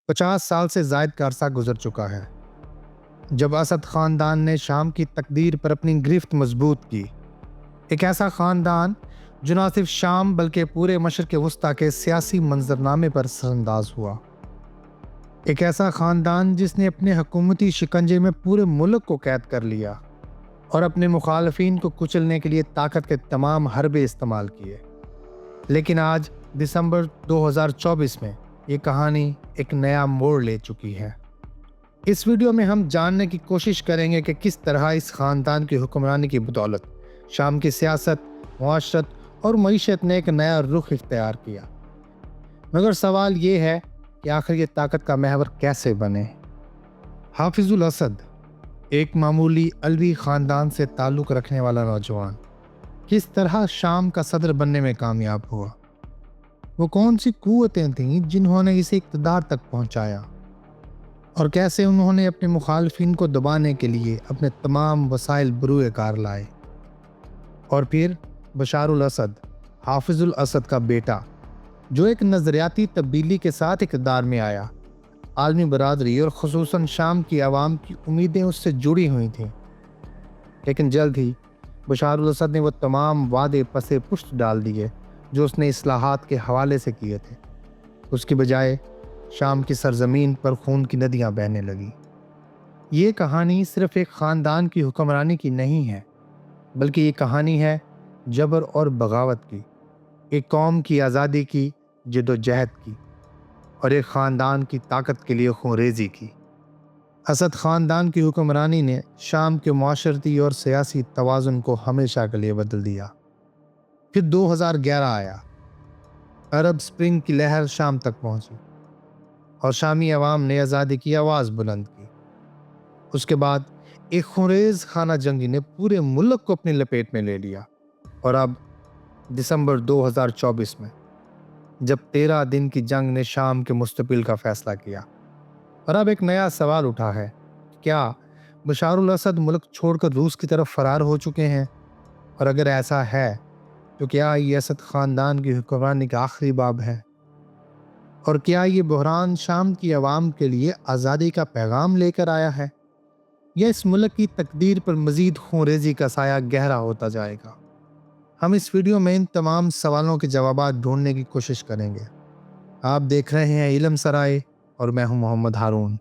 50 سال سے زائد کا عرصہ گزر چکا ہے جب اسد خاندان نے شام کی تقدیر پر اپنی گرفت مضبوط کی۔ ایک ایسا خاندان جو نہ صرف شام بلکہ پورے مشرق وسطیٰ کے سیاسی منظرنامے پر اثر انداز ہوا۔ ایک ایسا خاندان جس نے اپنے حکومتی شکنجے میں پورے ملک کو قید کر لیا اور اپنے مخالفین کو کچلنے کے لیے طاقت کے تمام حربے استعمال کیے۔ لیکن آج دسمبر 2024 میں یہ کہانی ایک نیا موڑ لے چکی ہے۔ اس ویڈیو میں ہم جاننے کی کوشش کریں گے کہ کس طرح اس خاندان کی حکمرانی کی بدولت شام کی سیاست، معاشرت اور معیشت نے ایک نیا رخ اختیار کیا۔ مگر سوال یہ ہے کہ آخر یہ طاقت کا محور کیسے بنے؟ حافظ الاسد، ایک معمولی علوی خاندان سے تعلق رکھنے والا نوجوان، کس طرح شام کا صدر بننے میں کامیاب ہوا؟ وہ کون سی قوتیں تھیں جنہوں نے اسے اقتدار تک پہنچایا؟ اور کیسے انہوں نے اپنے مخالفین کو دبانے کے لیے اپنے تمام وسائل بروئے کار لائے؟ اور پھر بشار الاسد، حافظ الاسد کا بیٹا، جو ایک نظریاتی تبدیلی کے ساتھ اقتدار میں آیا۔ عالمی برادری اور خصوصاً شام کی عوام کی امیدیں اس سے جڑی ہوئی تھیں، لیکن جلد ہی بشار الاسد نے وہ تمام وعدے پسے پشت ڈال دیے جو اس نے اصلاحات کے حوالے سے کیے تھے۔ اس کی بجائے شام کی سرزمین پر خون کی ندیاں بہنے لگیں۔ یہ کہانی صرف ایک خاندان کی حکمرانی کی نہیں ہے، بلکہ یہ کہانی ہے جبر اور بغاوت کی، ایک قوم کی آزادی کی، جد و جہد کی، اور ایک خاندان کی طاقت کے لیے خون ریزی کی۔ اسد خاندان کی حکمرانی نے شام کے معاشرتی اور سیاسی توازن کو ہمیشہ کے لیے بدل دیا۔ پھر 2011 آیا، عرب سپرنگ کی لہر شام تک پہنچی اور شامی عوام نے آزادی کی آواز بلند کی۔ اس کے بعد ایک خونریز خانہ جنگی نے پورے ملک کو اپنی لپیٹ میں لے لیا، اور اب دسمبر 2024 میں جب 13 دن کی جنگ نے شام کے مستقبل کا فیصلہ کیا، اور اب ایک نیا سوال اٹھا ہے، کیا بشار الاسد ملک چھوڑ کر روس کی طرف فرار ہو چکے ہیں؟ اور اگر ایسا ہے تو کیا یہ اسد خاندان کی حکمرانی کا آخری باب ہے؟ اور کیا یہ بحران شام کی عوام کے لیے آزادی کا پیغام لے کر آیا ہے، یا اس ملک کی تقدیر پر مزید خونریزی کا سایہ گہرا ہوتا جائے گا؟ ہم اس ویڈیو میں ان تمام سوالوں کے جوابات ڈھونڈنے کی کوشش کریں گے۔ آپ دیکھ رہے ہیں علم سرائے اور میں ہوں محمد ہارون۔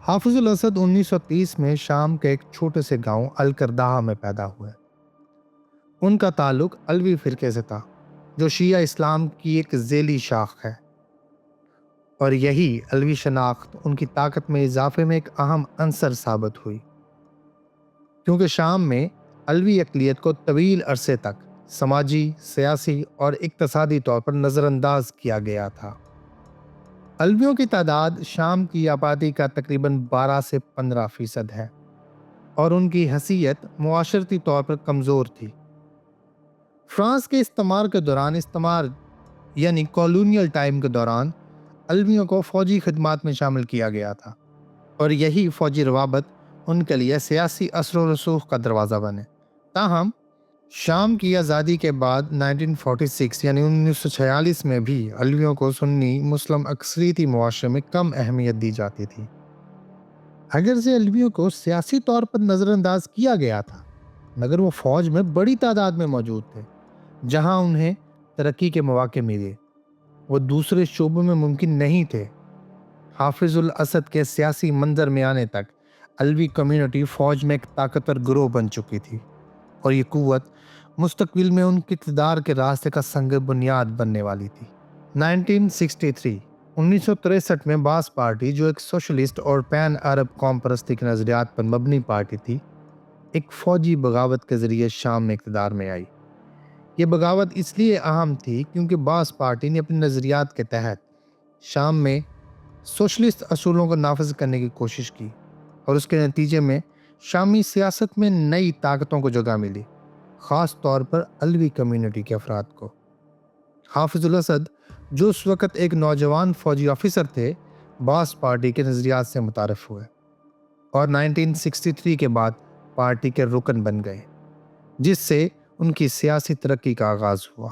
حافظ الاسد 1930 میں شام کے ایک چھوٹے سے گاؤں الکرداہ میں پیدا ہوئے۔ ان کا تعلق علوی فرقے سے تھا جو شیعہ اسلام کی ایک ذیلی شاخ ہے، اور یہی علوی شناخت ان کی طاقت میں اضافے میں ایک اہم عنصر ثابت ہوئی، کیونکہ شام میں علوی اقلیت کو طویل عرصے تک سماجی، سیاسی اور اقتصادی طور پر نظر انداز کیا گیا تھا۔ علویوں کی تعداد شام کی آبادی کا تقریباً 12 سے 15% ہے، اور ان کی حیثیت معاشرتی طور پر کمزور تھی۔ فرانس کے استعمار یعنی کالونیل ٹائم کے دوران علویوں کو فوجی خدمات میں شامل کیا گیا تھا، اور یہی فوجی روابط ان کے لیے سیاسی اثر و رسوخ کا دروازہ بنے۔ تاہم شام کی آزادی کے بعد 1946 یعنی 1946 میں بھی علویوں کو سنی مسلم اکثریتی معاشرے میں کم اہمیت دی جاتی تھی۔ اگرچہ علویوں کو سیاسی طور پر نظر انداز کیا گیا تھا، مگر وہ فوج میں بڑی تعداد میں موجود تھے۔ جہاں انہیں ترقی کے مواقع ملے، وہ دوسرے شعبوں میں ممکن نہیں تھے۔ حافظ الاسد کے سیاسی منظر میں آنے تک علوی کمیونٹی فوج میں ایک طاقتور گروہ بن چکی تھی، اور یہ قوت مستقبل میں ان کے اقتدار کے راستے کا سنگ بنیاد بننے والی تھی۔ 1963 میں باس پارٹی، جو ایک سوشلسٹ اور پین عرب قوم پرستی کے نظریات پر مبنی پارٹی تھی، ایک فوجی بغاوت کے ذریعے شام میں اقتدار میں آئی۔ یہ بغاوت اس لیے اہم تھی کیونکہ باس پارٹی نے اپنے نظریات کے تحت شام میں سوشلسٹ اصولوں کو نافذ کرنے کی کوشش کی، اور اس کے نتیجے میں شامی سیاست میں نئی طاقتوں کو جگہ ملی، خاص طور پر علوی کمیونٹی کے افراد کو۔ حافظ الاسد، جو اس وقت ایک نوجوان فوجی آفیسر تھے، باس پارٹی کے نظریات سے متعارف ہوئے، اور 1963 کے بعد پارٹی کے رکن بن گئے، جس سے ان کی سیاسی ترقی کا آغاز ہوا۔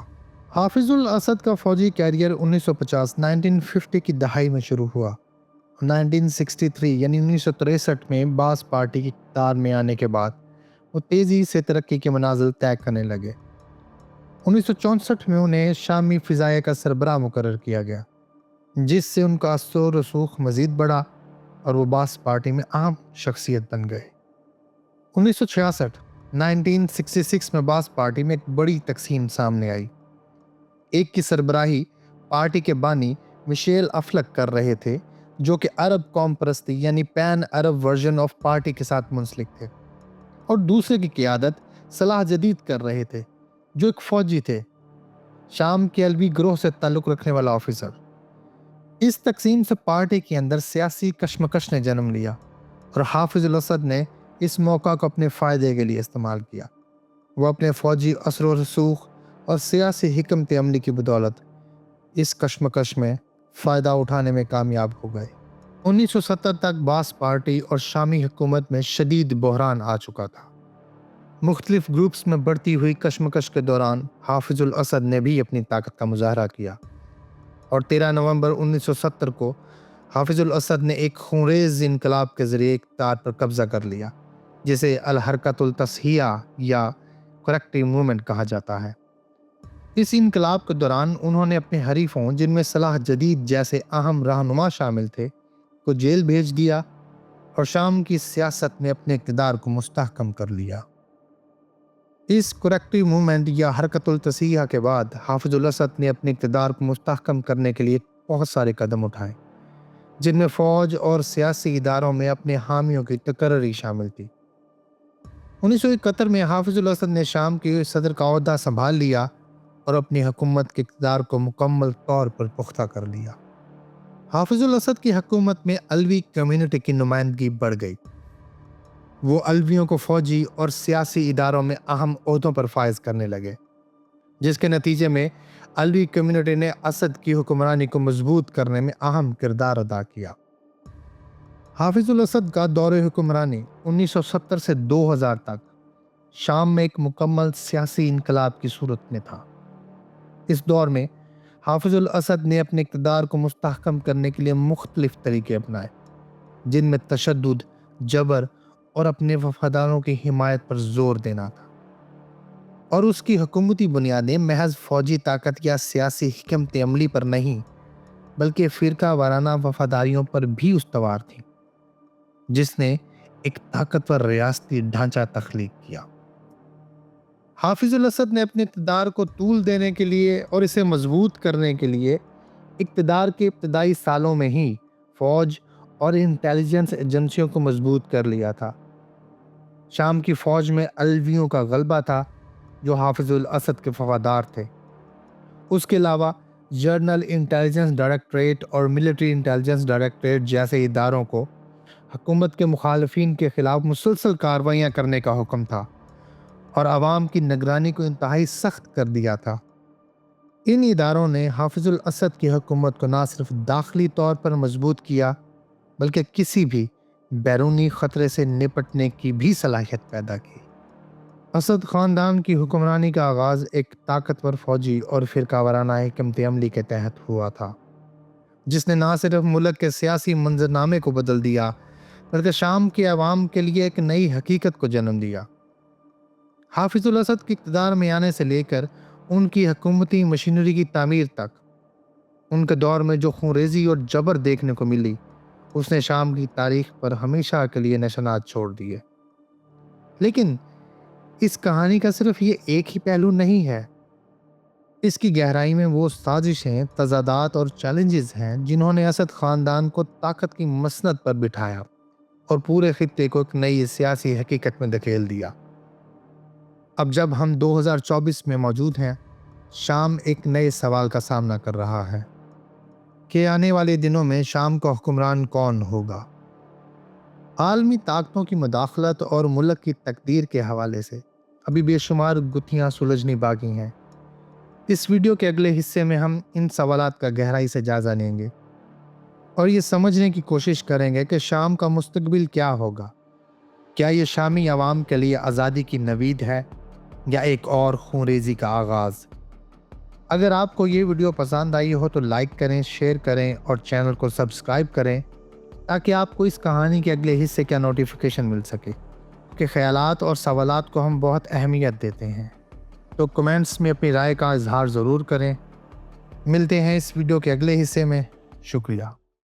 حافظ الاسد کا فوجی کیریئر 1950 کی دہائی میں شروع ہوا، 1963 یعنی 1963 میں باس پارٹی کی اقتدار میں آنے کے بعد وہ تیزی سے ترقی کے منازل طے کرنے لگے۔ 1964 میں انہیں شامی فضائیہ کا سربراہ مقرر کیا گیا، جس سے ان کا اثر و رسوخ مزید بڑھا اور وہ باس پارٹی میں اہم شخصیت بن گئے۔ 1966 میں باس پارٹی میں ایک بڑی تقسیم سامنے آئی۔ ایک کی سربراہی پارٹی کے بانی مشیل افلک کر رہے تھے، جو کہ عرب قوم پرستی یعنی pan Arab version of party کے ساتھ منسلک تھے، اور دوسرے کی قیادت صلاح جدید کر رہے تھے، جو ایک فوجی تھے، شام کے علوی گروہ سے تعلق رکھنے والا آفیسر۔ اس تقسیم سے پارٹی کے اندر سیاسی کشمکش نے جنم لیا، اور حافظ الاسد نے اس موقع کو اپنے فائدے کے لیے استعمال کیا۔ وہ اپنے فوجی اثر و رسوخ اور سیاسی حکمت عملی کی بدولت اس کشمکش میں فائدہ اٹھانے میں کامیاب ہو گئے۔ 1970 تک باس پارٹی اور شامی حکومت میں شدید بحران آ چکا تھا۔ مختلف گروپس میں بڑھتی ہوئی کشمکش کے دوران حافظ الاسد نے بھی اپنی طاقت کا مظاہرہ کیا، اور 13 نومبر 1970 کو حافظ الاسد نے ایک خونریز انقلاب کے ذریعے اقتدار پر قبضہ کر لیا، جسے الحرکت التصحیہ یا کریکٹیو موومنٹ کہا جاتا ہے۔ اس انقلاب کے دوران انہوں نے اپنے حریفوں، جن میں صلاح جدید جیسے اہم رہنما شامل تھے، کو جیل بھیج دیا اور شام کی سیاست میں اپنے اقتدار کو مستحکم کر لیا۔ اس کریکٹیو موومنٹ یا حرکت التصحیہ کے بعد حافظ الاسد نے اپنے اقتدار کو مستحکم کرنے کے لیے بہت سارے قدم اٹھائے، جن میں فوج اور سیاسی اداروں میں اپنے حامیوں کی تقرری شامل تھی۔ 1971 میں حافظ الاسد نے شام کے صدر کا عہدہ سنبھال لیا اور اپنی حکومت کے اقتدار کو مکمل طور پر پختہ کر لیا۔ حافظ الاسد کی حکومت میں علوی کمیونٹی کی نمائندگی بڑھ گئی۔ وہ علویوں کو فوجی اور سیاسی اداروں میں اہم عہدوں پر فائز کرنے لگے، جس کے نتیجے میں علوی کمیونٹی نے اسد کی حکمرانی کو مضبوط کرنے میں اہم کردار ادا کیا۔ حافظ الاسد کا دور حکمرانی 1970 سے 2000 تک شام میں ایک مکمل سیاسی انقلاب کی صورت میں تھا۔ اس دور میں حافظ الاسد نے اپنے اقتدار کو مستحکم کرنے کے لیے مختلف طریقے اپنائے، جن میں تشدد، جبر اور اپنے وفاداروں کی حمایت پر زور دینا تھا، اور اس کی حکومتی بنیادیں محض فوجی طاقت یا سیاسی حکمت عملی پر نہیں بلکہ فرقہ وارانہ وفاداریوں پر بھی استوار تھیں، جس نے ایک طاقتور ریاستی ڈھانچہ تخلیق کیا۔ حافظ الاسد نے اپنے اقتدار کو طول دینے کے لیے اور اسے مضبوط کرنے کے لیے اقتدار کے ابتدائی سالوں میں ہی فوج اور انٹیلیجنس ایجنسیوں کو مضبوط کر لیا تھا۔ شام کی فوج میں علویوں کا غلبہ تھا، جو حافظ الاسد کے وفادار تھے۔ اس کے علاوہ جنرل انٹیلیجنس ڈائریکٹوریٹ اور ملٹری انٹیلیجنس ڈائریکٹوریٹ جیسے اداروں کو حکومت کے مخالفین کے خلاف مسلسل کارروائیاں کرنے کا حکم تھا، اور عوام کی نگرانی کو انتہائی سخت کر دیا تھا۔ ان اداروں نے حافظ الاسد کی حکومت کو نہ صرف داخلی طور پر مضبوط کیا بلکہ کسی بھی بیرونی خطرے سے نپٹنے کی بھی صلاحیت پیدا کی۔ اسد خاندان کی حکمرانی کا آغاز ایک طاقتور فوجی اور فرقہ وارانہ حکمت عملی کے تحت ہوا تھا، جس نے نہ صرف ملک کے سیاسی منظرنامے کو بدل دیا بلکہ شام کے عوام کے لیے ایک نئی حقیقت کو جنم دیا۔ حافظ الاسد کے اقتدار میں آنے سے لے کر ان کی حکومتی مشینری کی تعمیر تک ان کے دور میں جو خونریزی اور جبر دیکھنے کو ملی، اس نے شام کی تاریخ پر ہمیشہ کے لیے نشانات چھوڑ دیے۔ لیکن اس کہانی کا صرف یہ ایک ہی پہلو نہیں ہے۔ اس کی گہرائی میں وہ سازشیں، تضادات اور چیلنجز ہیں جنہوں نے اسد خاندان کو طاقت کی مسند پر بٹھایا اور پورے خطے کو ایک نئی سیاسی حقیقت میں دھکیل دیا۔ اب جب ہم 2024 میں موجود ہیں، شام ایک نئے سوال کا سامنا کر رہا ہے کہ آنے والے دنوں میں شام کا حکمران کون ہوگا۔ عالمی طاقتوں کی مداخلت اور ملک کی تقدیر کے حوالے سے ابھی بے شمار گتھیاں سلجھنی باقی ہیں۔ اس ویڈیو کے اگلے حصے میں ہم ان سوالات کا گہرائی سے جائزہ لیں گے اور یہ سمجھنے کی کوشش کریں گے کہ شام کا مستقبل کیا ہوگا۔ کیا یہ شامی عوام کے لیے آزادی کی نوید ہے یا ایک اور خونریزی کا آغاز؟ اگر آپ کو یہ ویڈیو پسند آئی ہو تو لائک کریں، شیئر کریں اور چینل کو سبسکرائب کریں تاکہ آپ کو اس کہانی کے اگلے حصے کا نوٹیفیکیشن مل سکے، کہ خیالات اور سوالات کو ہم بہت اہمیت دیتے ہیں۔ تو کمنٹس میں اپنی رائے کا اظہار ضرور کریں۔ ملتے ہیں اس ویڈیو کے اگلے حصے میں۔ شکریہ۔